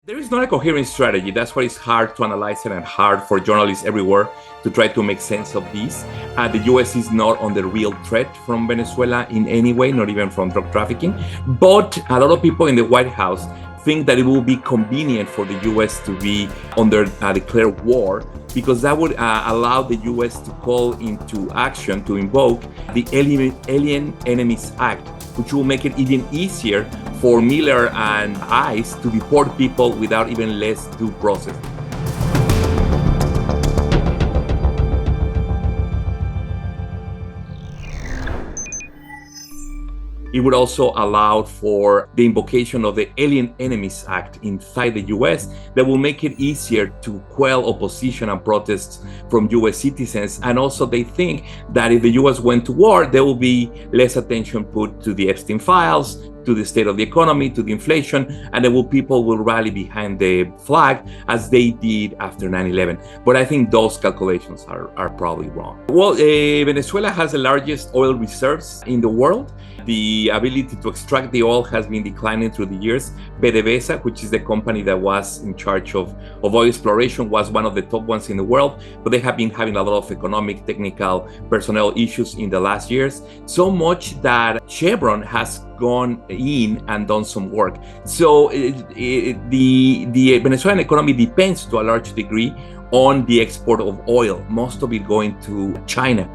There is not a coherent strategy. That's why it's hard to analyze it and hard for journalists everywhere to try to make sense of this. The US is not under real threat from Venezuela in any way, not even from drug trafficking. But a lot of people in the White House think that it will be convenient for the US to be under a declared war, because that would allow the US to call into action, to invoke the Alien Enemies Act, which will make it even easier for Miller and ICE to deport people without even less due process. It would also allow for the invocation of the Alien Enemies Act inside the US that will make it easier to quell opposition and protests from US citizens. And also they think that if the US went to war, there will be less attention put to the Epstein files, to the state of the economy, to the inflation, and then people will rally behind the flag as they did after 9/11. But I think those calculations are probably wrong. Well, Venezuela has the largest oil reserves in the world. The ability to extract the oil has been declining through the years. PDVSA, which is the company that was in charge of oil exploration, was one of the top ones in the world, but they have been having a lot of economic, technical, personnel issues in the last years, so much that Chevron has gone in and done some work. So the Venezuelan economy depends to a large degree on the export of oil, most of it going to China.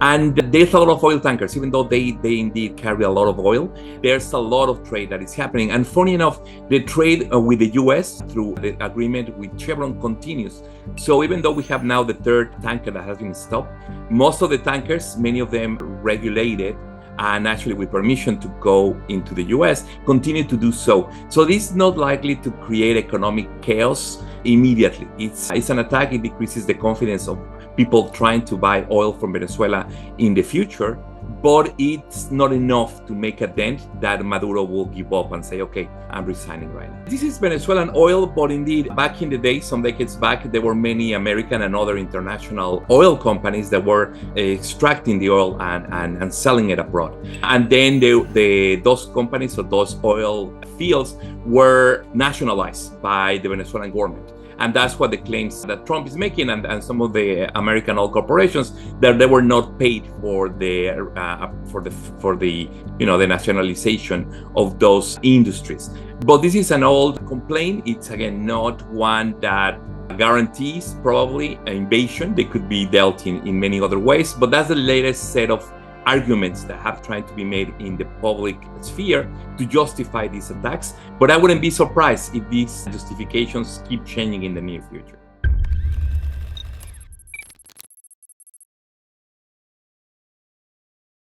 And there's a lot of oil tankers, even though they indeed carry a lot of oil, there's a lot of trade that is happening. And funny enough, the trade with the US through the agreement with Chevron continues. So even though we have now the third tanker that has been stopped, most of the tankers, many of them regulated, and actually with permission to go into the US, continue to do so. So this is not likely to create economic chaos immediately. It's an attack. It decreases the confidence of people trying to buy oil from Venezuela in the future, but it's not enough to make a dent that Maduro will give up and say, okay, I'm resigning right now. This is Venezuelan oil, but indeed, back in the day, some decades back, there were many American and other international oil companies that were extracting the oil and selling it abroad. And then those companies or those oil fields were nationalized by the Venezuelan government. And that's what the claims that Trump is making, and some of the American oil corporations, that they were not paid for the the nationalization of those industries. But this is an old complaint. It's again not one that guarantees probably an invasion. They could be dealt in many other ways, but that's the latest set of arguments that have tried to be made in the public sphere to justify these attacks. But I wouldn't be surprised if these justifications keep changing in the near future.